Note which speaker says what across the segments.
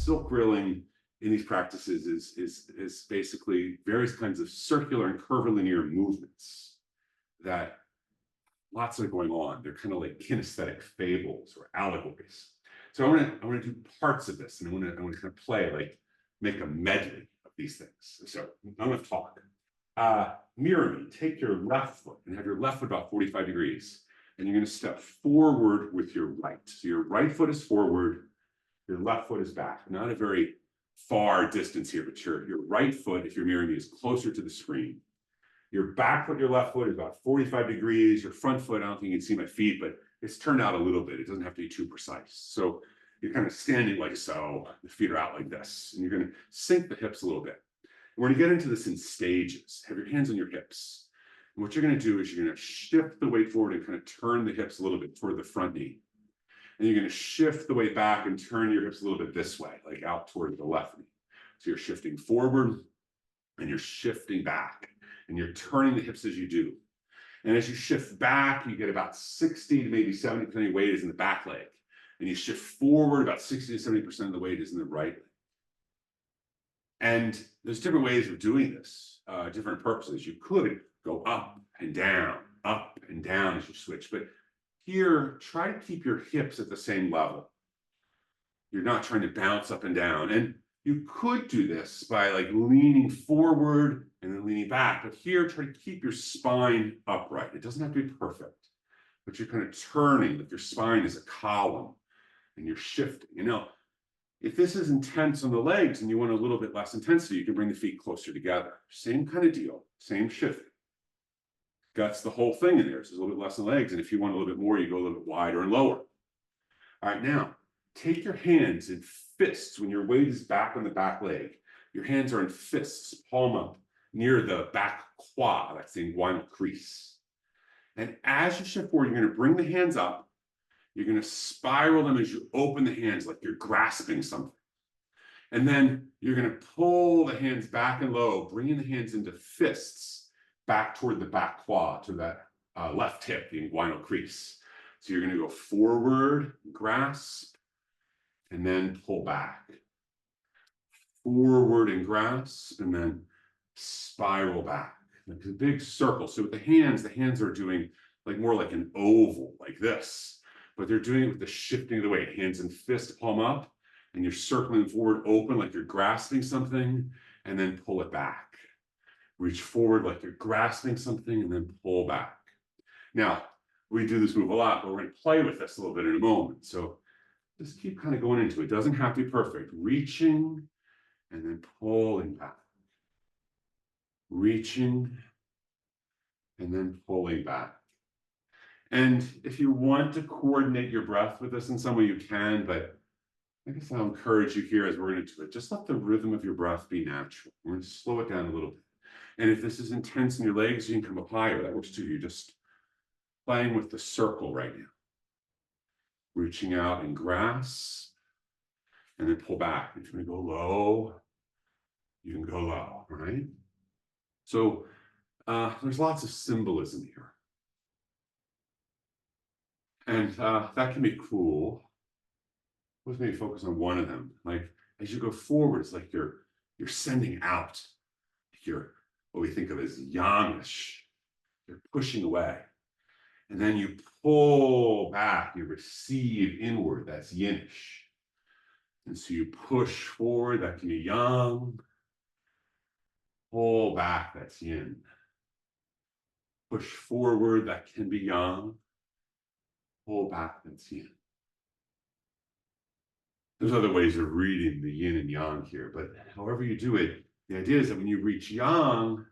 Speaker 1: silk reeling in these practices is basically various kinds of circular and curvilinear movements that lots are going on. They're kind of like kinesthetic fables or allegories. So I want to do parts of this, and I want to kind of play, like make a medley of these things. So I'm going to talk. Mirror me. Take your left foot and have your left foot about 45 degrees, and you're going to step forward with your right. So your right foot is forward, your left foot is back. Not a very far distance here, but your right foot, if you're mirroring me, is closer to the screen. Your back foot, your left foot is about 45 degrees. Your front foot, I don't think you can see my feet, but it's turned out a little bit. It doesn't have to be too precise. So you're kind of standing like so. The feet are out like this. And you're going to sink the hips a little bit. We're going to get into this in stages. Have your hands on your hips. And what you're going to do is you're going to shift the weight forward and kind of turn the hips a little bit toward the front knee. And you're going to shift the weight back and turn your hips a little bit this way, like out toward the left knee. So you're shifting forward and you're shifting back. And you're turning the hips as you do. And as you shift back, you get about 60 to maybe 70% of your weight is in the back leg. And you shift forward, about 60 to 70% of the weight is in the right leg. And there's different ways of doing this, different purposes. You could go up and down as you switch. But here, try to keep your hips at the same level. You're not trying to bounce up and down. And you could do this by like leaning forward and then leaning back, but here try to keep your spine upright. It doesn't have to be perfect, but you're kind of turning, like your spine is a column and you're shifting. You know, if this is intense on the legs and you want a little bit less intensity, you can bring the feet closer together. Same kind of deal, same shifting. That's the whole thing in there. So there's a little bit less on the legs. And if you want a little bit more, you go a little bit wider and lower. All right, now take your hands in fists when your weight is back on the back leg. Your hands are in fists, palm up, near the back quad, that's the inguinal crease. And as you shift forward, you're going to bring the hands up. You're going to spiral them as you open the hands like you're grasping something. And then you're going to pull the hands back and low, bringing the hands into fists back toward the back quad, to that left hip, the inguinal crease. So you're going to go forward, grasp, and then pull back. Forward and grasp, and then spiral back. Like a big circle. So with the hands are doing like more like an oval, like this. But they're doing it with the shifting of the weight. Hands and fist, palm up, and you're circling forward open like you're grasping something, and then pull it back. Reach forward like you're grasping something, and then pull back. Now, we do this move a lot, but we're going to play with this a little bit in a moment. So just keep kind of going into it. It doesn't have to be perfect. Reaching and then pulling back. Reaching and then pulling back. And if you want to coordinate your breath with this in some way, you can, but I guess I'll encourage you here as we're going to do it. Just let the rhythm of your breath be natural. We're going to slow it down a little bit. And if this is intense in your legs, you can come up higher. That works too. You're just playing with the circle right now. Reaching out and grasp, and then pull back. If you want to go low, you can go low, right? So there's lots of symbolism here. And that can be cool. Let's maybe focus on one of them. Like as you go forward, it's like you're sending out. You're what we think of as yangish. You're pushing away. And then you pull back, you receive inward, that's yinish. And so you push forward, that can be yang. Pull back, that's yin. Push forward, that can be yang. Pull back, that's yin. There's other ways of reading the yin and yang here, but however you do it, the idea is that when you reach yang,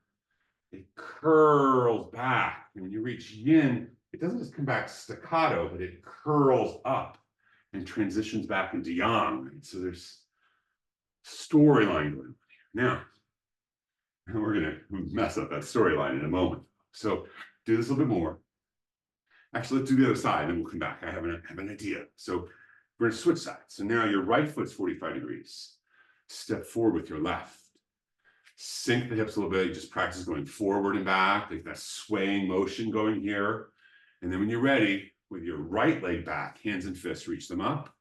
Speaker 1: it curls back. And when you reach yin, it doesn't just come back staccato, but it curls up and transitions back into yang. Right? So there's storyline going on here. Now, we're going to mess up that storyline in a moment. So do this a little bit more. Actually, let's do the other side, and then we'll come back. I have an idea. So we're going to switch sides. So now your right foot's 45 degrees. Step forward with your left. Sink the hips a little bit. You just practice going forward and back, like that swaying motion going here. And then when you're ready, with your right leg back, hands and fists, reach them up.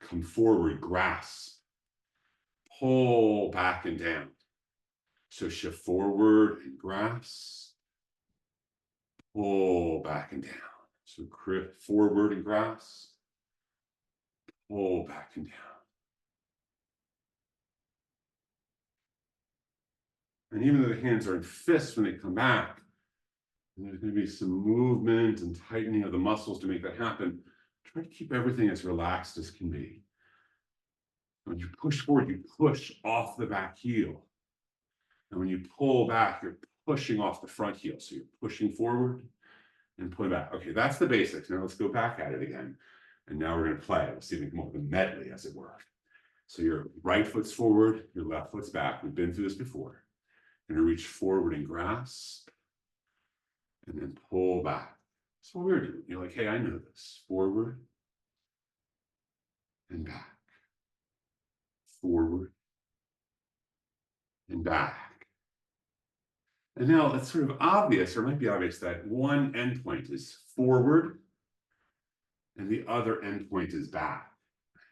Speaker 1: Come forward, grasp. pull back and down. So shift forward and grasp, pull back and down. So grip forward and grasp, pull back and down. And even though the hands are in fists when they come back, and there's going to be some movement and tightening of the muscles to make that happen, try to keep everything as relaxed as can be. When you push forward, you push off the back heel. And when you pull back, you're pushing off the front heel. So you're pushing forward and pulling back. Okay, that's the basics. Now let's go back at it again. And now we're going to play. We'll see if we can come up with a medley, as it were. So your right foot's forward, your left foot's back. We've been through this before. You're going to reach forward and grasp, and then pull back. That's what we're doing. You're like, hey, I know this. Forward and back. Forward and back. And now it's sort of obvious, or it might be obvious, that one endpoint is forward and the other endpoint is back.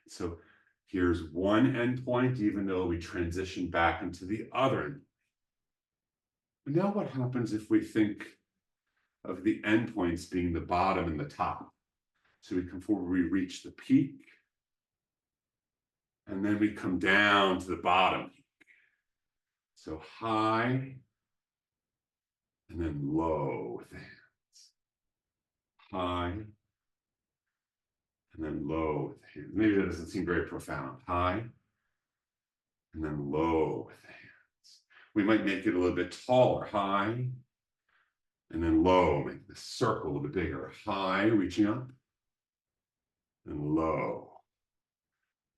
Speaker 1: So here's one endpoint, even though we transition back into the other endpoint. And now what happens if we think of the endpoints being the bottom and the top? So we come forward, we reach the peak, and then we come down to the bottom peak. So high, and then low with the hands. High, and then low with the hands. Maybe that doesn't seem very profound. High, and then low with the hands. We might make it a little bit taller. High, and then low. Make the circle a little bit bigger. High, reaching up, and low.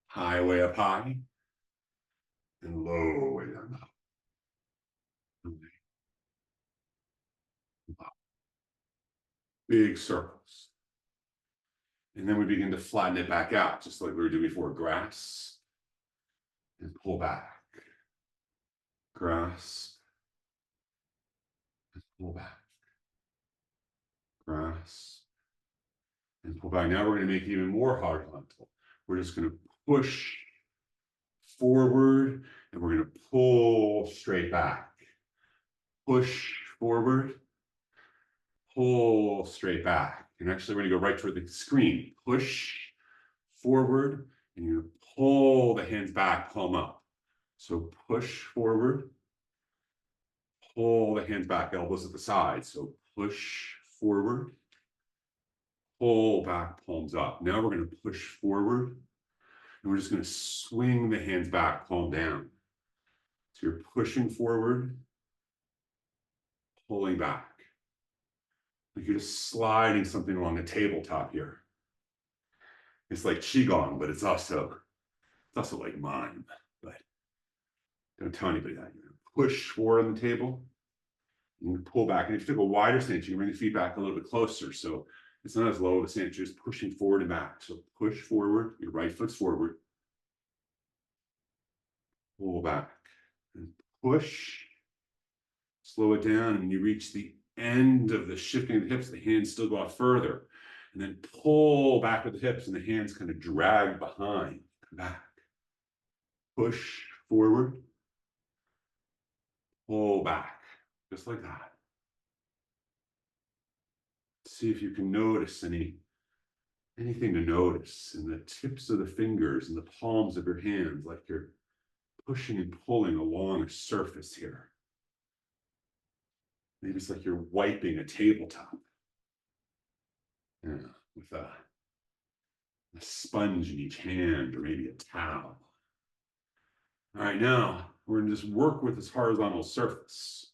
Speaker 1: High way up high, and low way down low. Big circles. And then we begin to flatten it back out, just like we were doing before. Grasp and pull back. Grasp and pull back. Grasp and pull back. Now we're going to make it even more horizontal. We're just going to push forward and we're going to pull straight back. Push forward, pull straight back. And actually, we're going to go right toward the screen. Push forward, and you're going to pull the hands back, palm up. So push forward, pull the hands back, elbows at the side. So push forward, pull back, palms up. Now we're going to push forward, and we're just going to swing the hands back, palm down. So you're pushing forward, pulling back. Like you're just sliding something along a tabletop here. It's like qigong, but it's also like mime. But don't tell anybody that. You're gonna push forward on the table, and you pull back. And if you took a wider stance, you can bring the feet back a little bit closer. So it's not as low of a stance, you're just pushing forward and back. So push forward, your right foot's forward. Pull back and push. Slow it down, and you reach the end of the shifting of the hips. The hands still go out further. And then pull back with the hips, and the hands kind of drag behind. Come back. Push forward. Pull back. Just like that. See if you can notice anything to notice in the tips of the fingers and the palms of your hands, like you're pushing and pulling along a surface here. Maybe it's like you're wiping a tabletop. Yeah, with a sponge in each hand, or maybe a towel. All right, now we're going to just work with this horizontal surface.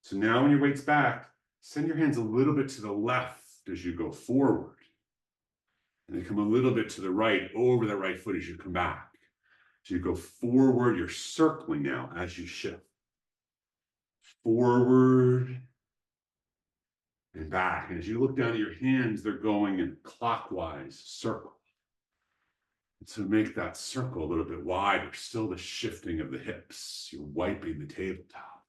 Speaker 1: So now when your weight's back, send your hands a little bit to the left as you go forward. And then come a little bit to the right, over the right foot as you come back. So you go forward, you're circling now as you shift. Forward and back. And as you look down at your hands, they're going in a clockwise circle. And so make that circle a little bit wider, still the shifting of the hips. You're wiping the tabletop.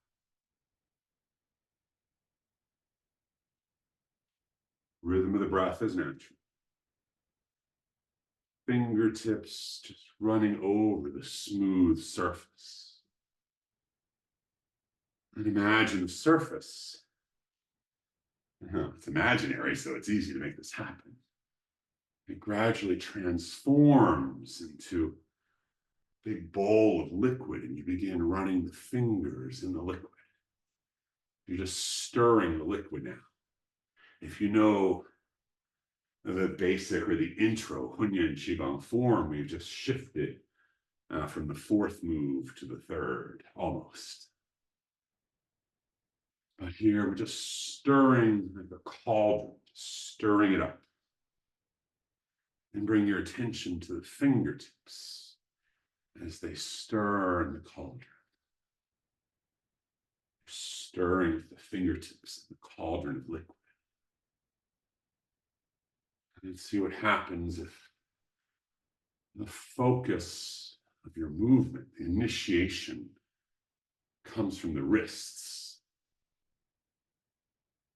Speaker 1: Rhythm of the breath is natural. fingertips just running over the smooth surface. And imagine the surface. It's imaginary, so it's easy to make this happen. It gradually transforms into a big bowl of liquid, and you begin running the fingers in the liquid. You're just stirring the liquid now. If you know the basic or the intro Hunyuan Qigong form, we've just shifted from the fourth move to the third, almost. But here we're just stirring like a cauldron, stirring it up. And bring your attention to the fingertips as they stir in the cauldron. Stirring with the fingertips in the cauldron of liquid. And see what happens if the focus of your movement, the initiation, comes from the wrists.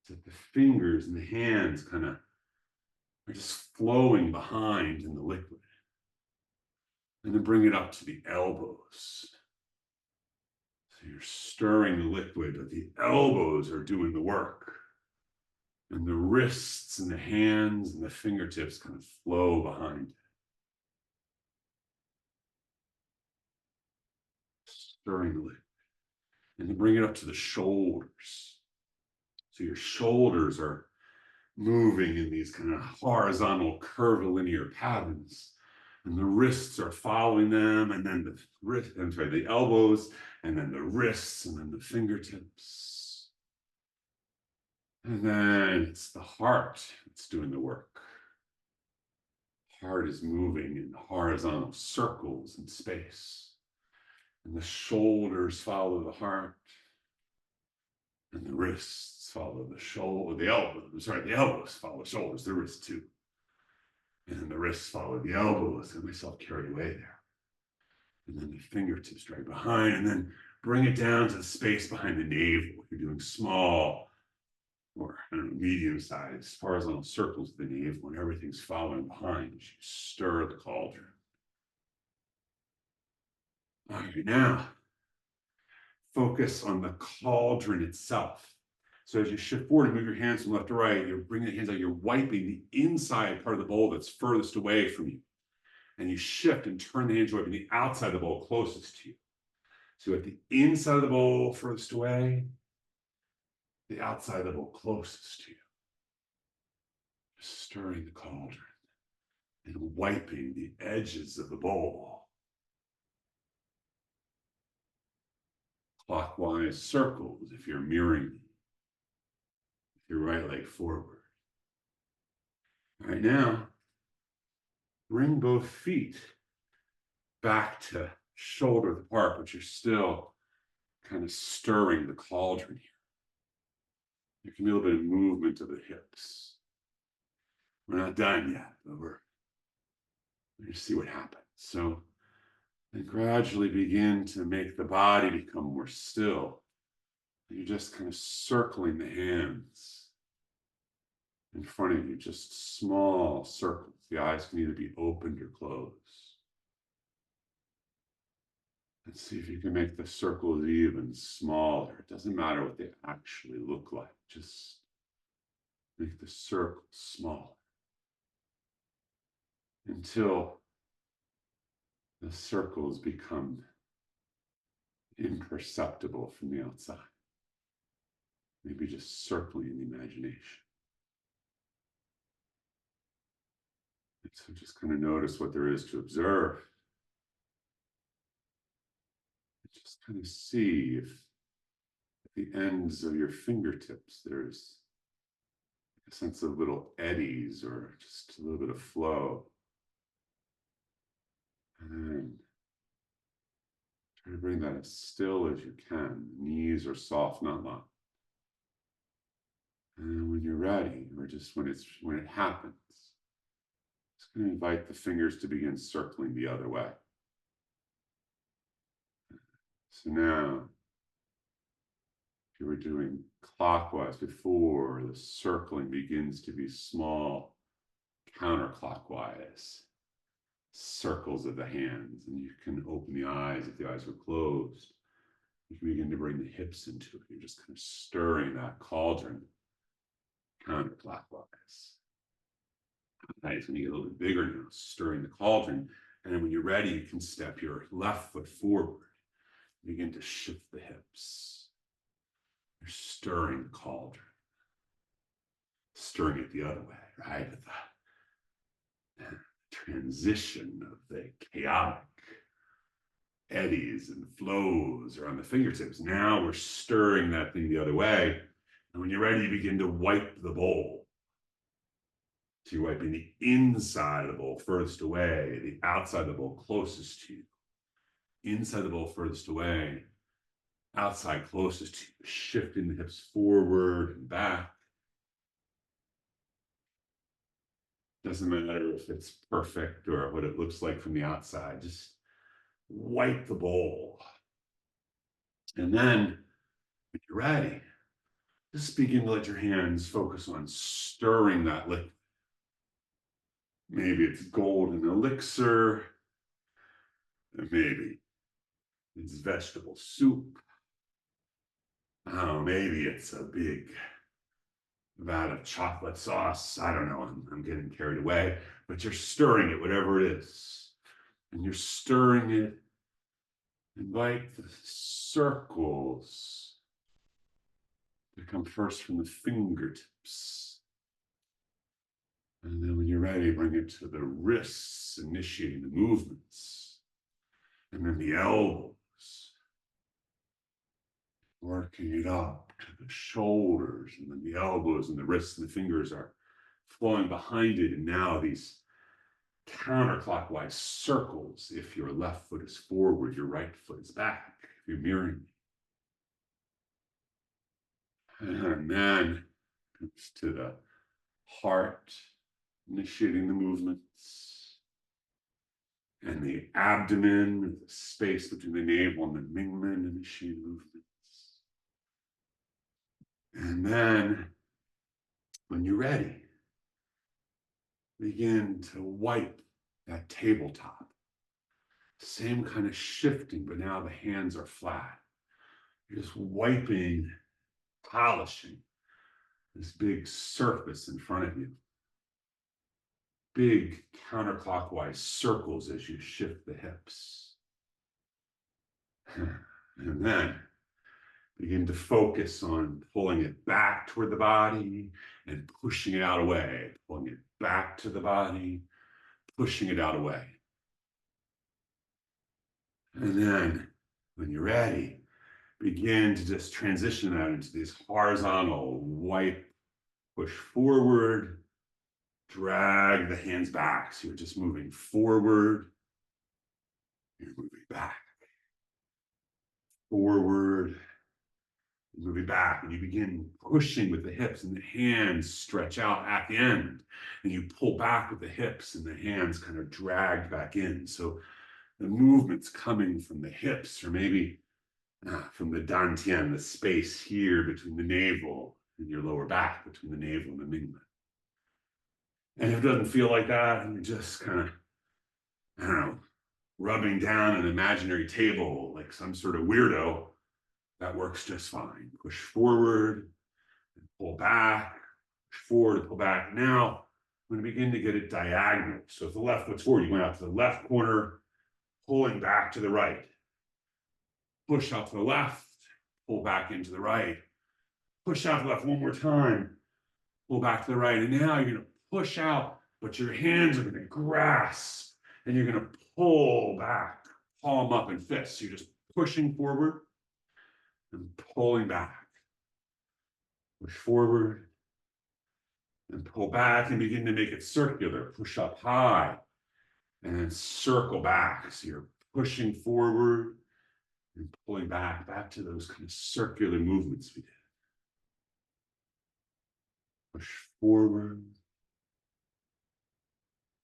Speaker 1: So that the fingers and the hands kind of are just flowing behind in the liquid. And then bring it up to the elbows. So you're stirring the liquid, but the elbows are doing the work. And the wrists and the hands and the fingertips kind of flow behind it. Stirring the liquid. And then bring it up to the shoulders. So your shoulders are moving in these kind of horizontal curvilinear patterns. And the wrists are following them, and then the elbows, and then the wrists, and then the fingertips. And then it's the heart that's doing the work. Heart is moving in horizontal circles in space. And the shoulders follow the heart. And the wrists follow the elbows. The elbows follow the shoulders, the wrists too. And then the wrists follow the elbows, and myself carried away there. And then the fingertips drag behind, and then bring it down to the space behind the navel. You're doing small or medium-sized horizontal circles of the navel, and everything's following behind as you stir the cauldron. All right, now focus on the cauldron itself. So as you shift forward and move your hands from left to right, you're bringing the hands out, you're wiping the inside part of the bowl that's furthest away from you. And you shift and turn the hands, wiping the outside of the bowl closest to you. So at the inside of the bowl furthest away, the outside of the bowl closest to you. Just stirring the cauldron and wiping the edges of the bowl. Clockwise circles if you're mirroring your right leg forward. All right, now bring both feet back to shoulder apart, but you're still kind of stirring the cauldron here. There can be a little bit of movement of the hips. We're not done yet, but we're going to see what happens. So then gradually begin to make the body become more still. You're just kind of circling the hands in front of you, just small circles. The eyes can either be opened or closed. And see if you can make the circles even smaller. It doesn't matter what they actually look like. Just make the circles smaller until the circles become imperceptible from the outside. Maybe just circling in the imagination. And so just kind of notice what there is to observe. And just kind of see if at the ends of your fingertips there's a sense of little eddies or just a little bit of flow. And then try to bring that as still as you can. Knees are soft, not locked. And when you're ready, or just when it happens, just going to invite the fingers to begin circling the other way. So now, if you were doing clockwise before, the circling begins to be small, counterclockwise. circles of the hands, and you can open the eyes if the eyes were closed. You can begin to bring the hips into it. You're just kind of stirring that cauldron counterclockwise. Nice. When you get a little bit bigger now, stirring the cauldron. And then when you're ready, you can step your left foot forward. Begin to shift the hips. You're stirring the cauldron. Stirring it the other way, right? With the transition of the chaotic eddies and flows around the fingertips. Now we're stirring that thing the other way. And when you're ready, you begin to wipe the bowl. So you're wiping the inside of the bowl furthest away, the outside of the bowl closest to you. Inside the bowl furthest away, outside closest to you, shifting the hips forward and back. Doesn't matter if it's perfect or what it looks like from the outside, just wipe the bowl. And then, when you're ready, just begin to let your hands focus on stirring that liquid. Maybe it's golden elixir, and maybe it's vegetable soup. Oh, maybe it's a big vat of chocolate sauce. I don't know, I'm getting carried away, but you're stirring it, whatever it is. And you're stirring it, invite the circles to come first from the fingertips. And then when you're ready, bring it to the wrists, initiating the movements. And then the elbows. Working it up to the shoulders. And then the elbows and the wrists and the fingers are flowing behind it. And now these counterclockwise circles. If your left foot is forward, your right foot is back. If you're mirroring. And then comes to the heart. Initiating the movements, and the abdomen, the space between the navel and the Mingmen, initiating movements. And then, when you're ready, begin to wipe that tabletop. Same kind of shifting, but now the hands are flat. You're just wiping, polishing this big surface in front of you. Big counterclockwise circles as you shift the hips. And then begin to focus on pulling it back toward the body and pushing it out away. Pulling it back to the body, pushing it out away. And then, when you're ready, begin to just transition that into these horizontal wipe, push forward, drag the hands back. So you're just moving forward. You're moving back. Forward. You're moving back. And you begin pushing with the hips and the hands stretch out at the end. And you pull back with the hips and the hands kind of drag back in. So the movement's coming from the hips, or maybe from the dantian, the space here between the navel and your lower back, between the navel and the mingmen. And if it doesn't feel like that, and you're just kind of, I don't know, rubbing down an imaginary table like some sort of weirdo, that works just fine. Push forward, and pull back, push forward, pull back. Now, I'm going to begin to get it diagonal. So if the left foot's forward, you went out to the left corner, pulling back to the right. Push out to the left, pull back into the right. Push out to the left one more time, pull back to the right. And now you're going to push out, but your hands are going to grasp and you're going to pull back, palm up and fist. So you're just pushing forward and pulling back. Push forward and pull back and begin to make it circular. Push up high and then circle back. So you're pushing forward and pulling back to those kind of circular movements we did. Push forward.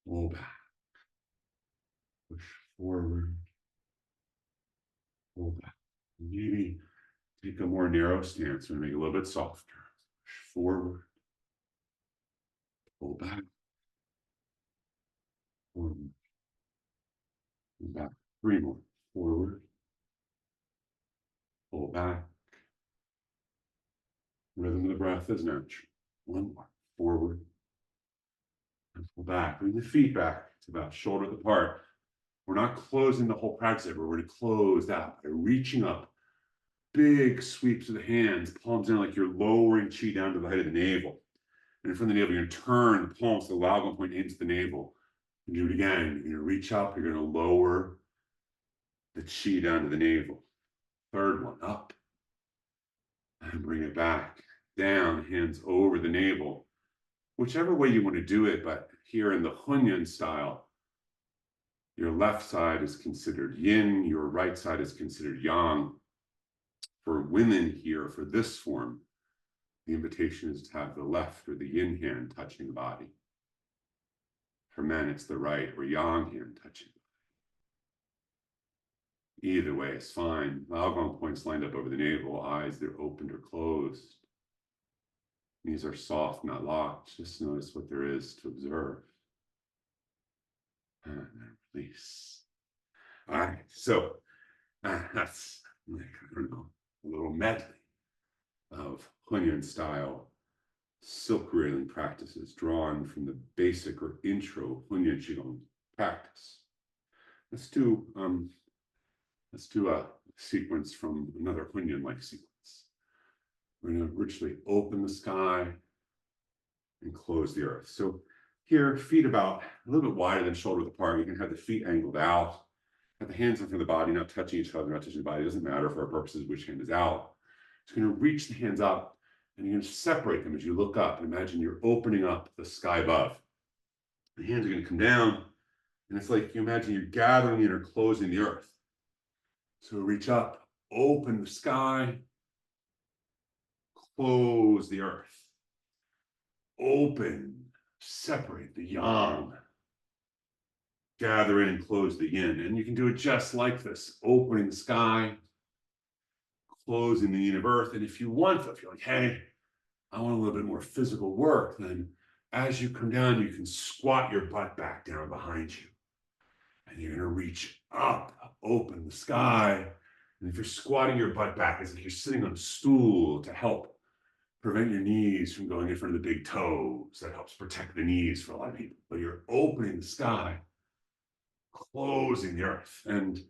Speaker 1: Pull back, push forward, pull back. Maybe take a more narrow stance and make it a little bit softer. Push forward, pull back, forward, back. 3 more. Forward. Pull back. Rhythm of the breath is natural. 1 more. Forward. And pull back. Bring the feet back to about shoulder width apart. We're not closing the whole practice, but we're going to close out by reaching up. Big sweeps of the hands, palms down like you're lowering chi down to the height of the navel. And from the navel, you're going to turn the palms to the Laogang point into the navel. And do it again. You're going to reach up. You're going to lower the chi down to the navel. 3rd one, up. And bring it back. Down, hands over the navel. Whichever way you want to do it, but here in the Hunyuan style, your left side is considered yin, your right side is considered yang. For women here, for this form, the invitation is to have the left or the yin hand touching the body. For men, it's the right or yang hand touching the body. Either way is fine. Laogang points lined up over the navel, eyes, they're opened or closed. Knees are soft, not locked. Just notice what there is to observe. And then release. All right, so that's, I don't know, a little medley of Hunyuan style silk reeling practices drawn from the basic or intro Hunyuan Qigong practice. Let's do a sequence from another Hunyuan-like sequence. We're going to richly open the sky and close the earth. So here, feet about a little bit wider than shoulder width apart. You can have the feet angled out, have the hands in front of the body, not touching each other, not touching the body. It doesn't matter for our purposes which hand is out. It's going to reach the hands up, and you're going to separate them as you look up. Imagine you're opening up the sky above. The hands are going to come down, and it's like you imagine you're gathering in or closing the earth. So reach up, open the sky, close the earth. Open, separate the yang. Gather in and close the yin. And you can do it just like this, opening the sky, closing the yin of earth. And if you want to, if you're like, hey, I want a little bit more physical work, then as you come down, you can squat your butt back down behind you. And you're going to reach up, open the sky. And if you're squatting your butt back, it's like you're sitting on a stool to help prevent your knees from going in front of the big toes. That helps protect the knees for a lot of people. But you're opening the sky, closing the earth. And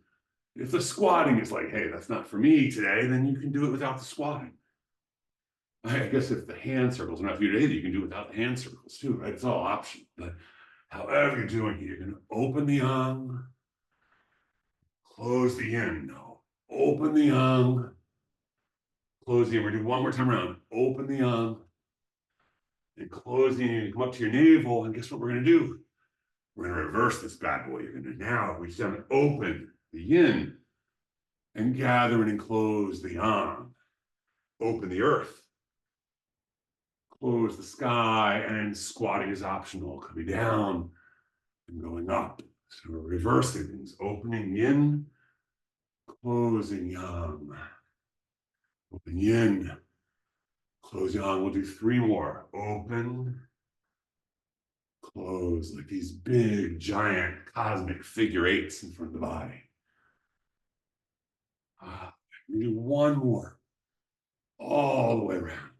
Speaker 1: if the squatting is like, hey, that's not for me today, then you can do it without the squatting. I guess if the hand circles are not for you today, you can do it without the hand circles too, right? It's all optional. But however you're doing it, you're going to open the yang, close the yin. No, open the yang, close the yin. We're going to do one more time around. Open the yang and close the yin. You come up to your navel, and guess what we're going to do? We're going to reverse this bad boy. You're going to now reach down and open the yin and gather in and close the yang. Open the earth. Close the sky, and squatting is optional. Coming down and going up. So we're reversing things. Opening yin, closing yang. Open yin, close yang. We'll do 3 more. Open, close, like these big, giant, cosmic figure 8s in front of the body. We do 1 more. All the way around.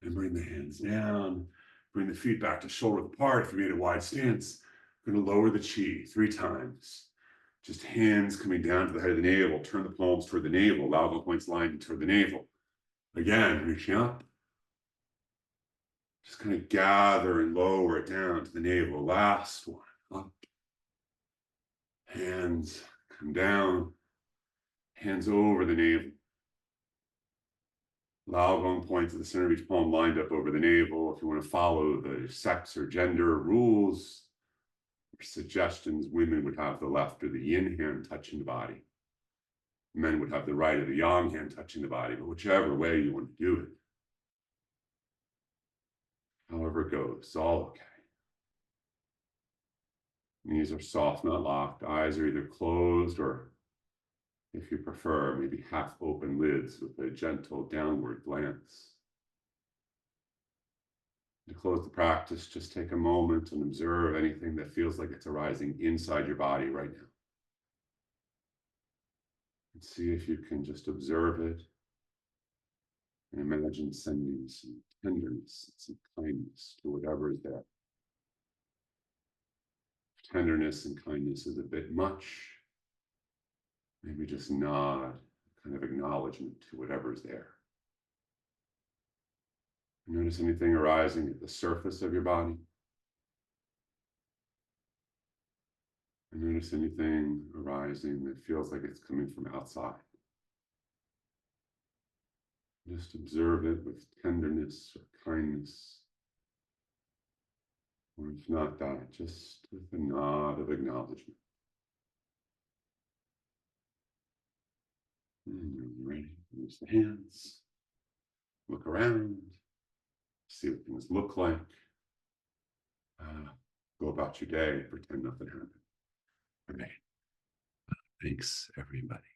Speaker 1: And bring the hands down. Bring the feet back to shoulder width apart. If you made a wide stance, we're going to lower the chi 3 times. Just hands coming down to the height of the navel. Turn the palms toward the navel. Laogang points lined toward the navel. Again, reaching up. Just kind of gather and lower it down to the navel. Last one. Up. Hands come down. Hands over the navel. Laogang points at the center of each palm lined up over the navel. If you want to follow the sex or gender rules or suggestions, women would have the left or the yin hand touching the body. Men would have the right or the yang hand touching the body, but whichever way you want to do it. However it goes, it's all okay. Knees are soft, not locked. Eyes are either closed or, if you prefer, maybe half open lids with a gentle downward glance. To close the practice, just take a moment and observe anything that feels like it's arising inside your body right now. And see if you can just observe it and imagine sending some tenderness, some kindness to whatever is there. If tenderness and kindness is a bit much, maybe just nod, kind of acknowledgement to whatever's there. Notice anything arising at the surface of your body. And notice anything arising that feels like it's coming from outside. Just observe it with tenderness or kindness. Or if not that, just with a nod of acknowledgement. And you're ready. Use the hands. Look around. See what things look like. Go about your day. Pretend nothing happened. All right. Thanks, everybody.